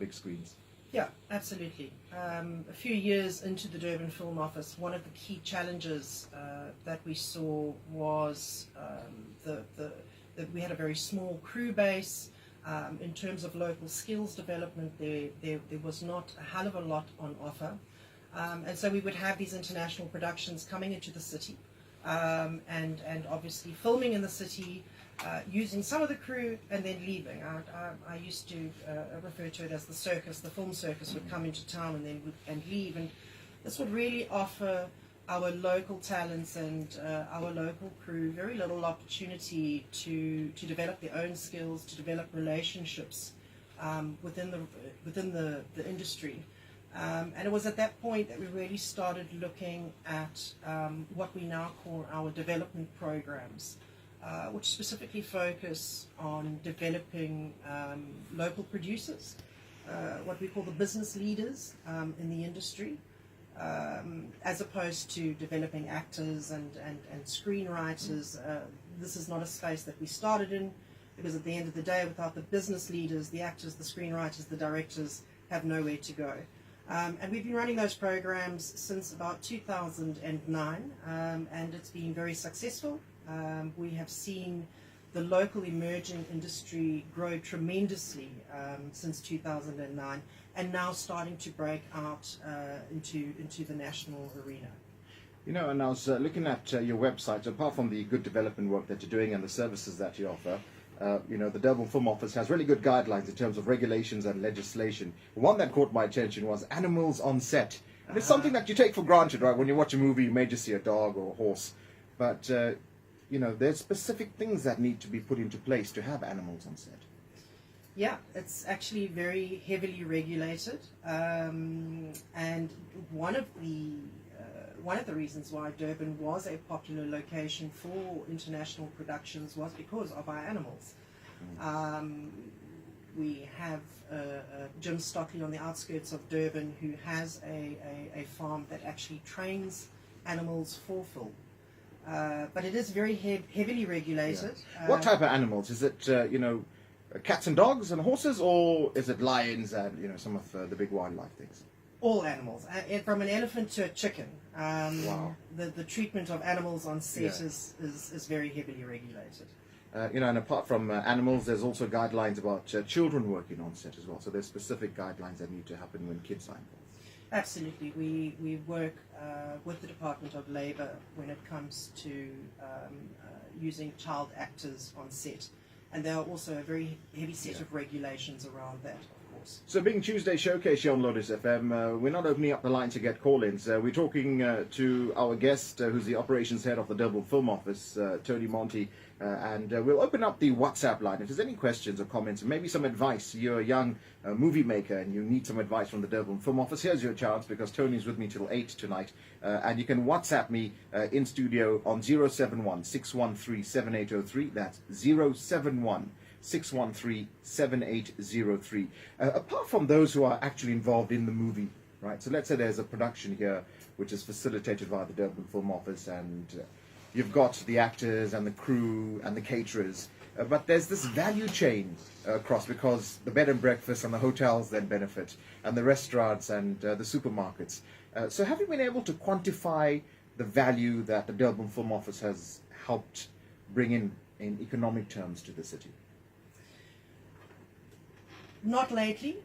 big screens? Yeah, absolutely. A few years into the Durban Film Office, one of the key challenges that we saw was that we had a very small crew base. In terms of local skills development, there was not a hell of a lot on offer. And so we would have these international productions coming into the city and obviously filming in the city, using some of the crew and then leaving. I used to refer to it as the circus. The film circus would come into town and then would leave, and this would really offer our local talents and our local crew very little opportunity to develop their own skills, to develop relationships within the industry. And it was at that point that we really started looking at what we now call our development programs, which specifically focus on developing local producers, what we call the business leaders in the industry, as opposed to developing actors and screenwriters. This is not a space that we started in, because at the end of the day, without the business leaders, the actors, the screenwriters, the directors have nowhere to go. And we've been running those programs since about 2009, and it's been very successful. We have seen the local emerging industry grow tremendously since 2009, and now starting to break out into the national arena. You know, and I was looking at your website, apart from the good development work that you're doing and the services that you offer, you know, the Durban Film Office has really good guidelines in terms of regulations and legislation. One that caught my attention was animals on set. And it's something that you take for granted, right? When you watch a movie, you may just see a dog or a horse. But, you know, there's specific things that need to be put into place to have animals on set. Yeah, it's actually very heavily regulated. And one of the reasons why Durban was a popular location for international productions was because of our animals. We have Jim Stockley on the outskirts of Durban, who has a farm that actually trains animals for film. But it is very heavily regulated. Yeah. What type of animals? Is it, you know, cats and dogs and horses, or is it lions and, you know, some of the big wildlife things? All animals, from an elephant to a chicken. Wow. The treatment of animals on set is very heavily regulated. You know, and apart from animals, there's also guidelines about children working on set as well. So there's specific guidelines that need to happen when kids are involved. Absolutely. We work with the Department of Labour when it comes to using child actors on set. And there are also a very heavy set of regulations around that. So being Tuesday Showcase here on Lotus FM, we're not opening up the line to get call-ins. We're talking to our guest, who's the operations head of the Durban Film Office, Toni Monty, and we'll open up the WhatsApp line. If there's any questions or comments, maybe some advice, you're a young movie maker and you need some advice from the Durban Film Office, here's your chance, because Tony's with me till 8 tonight. And you can WhatsApp me in studio on 071 613 7803. That's 071 613-7803. Apart from those who are actually involved in the movie, right? So let's say there's a production here which is facilitated by the Durban Film Office, and you've got the actors and the crew and the caterers, but there's this value chain across, because the bed and breakfast and the hotels then benefit, and the restaurants and the supermarkets. So have you been able to quantify the value that the Durban Film Office has helped bring in economic terms to the city? Not lately.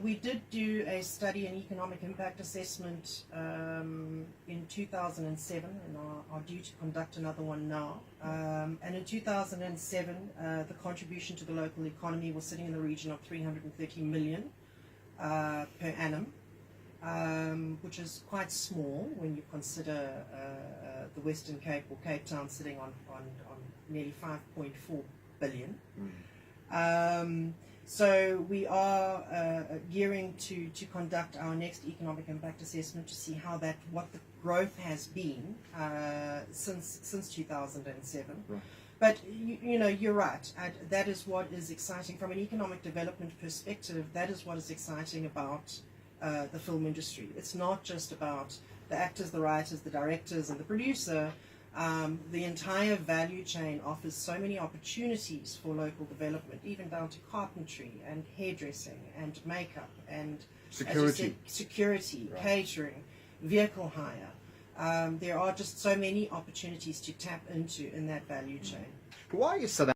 We did do a study, an economic impact assessment in 2007, and are due to conduct another one now. And in 2007, the contribution to the local economy was sitting in the region of 330 million per annum, which is quite small when you consider the Western Cape or Cape Town sitting on nearly 5.4 billion. So we are gearing to conduct our next economic impact assessment to see what the growth has been since 2007. Right. But you know, you're right. That is what is exciting from an economic development perspective. That is what is exciting about the film industry. It's not just about the actors, the writers, the directors, and the producer. The entire value chain offers so many opportunities for local development, even down to carpentry and hairdressing and makeup and Security. Security, Right. catering, vehicle hire. There are just so many opportunities to tap into in that value chain. Why is South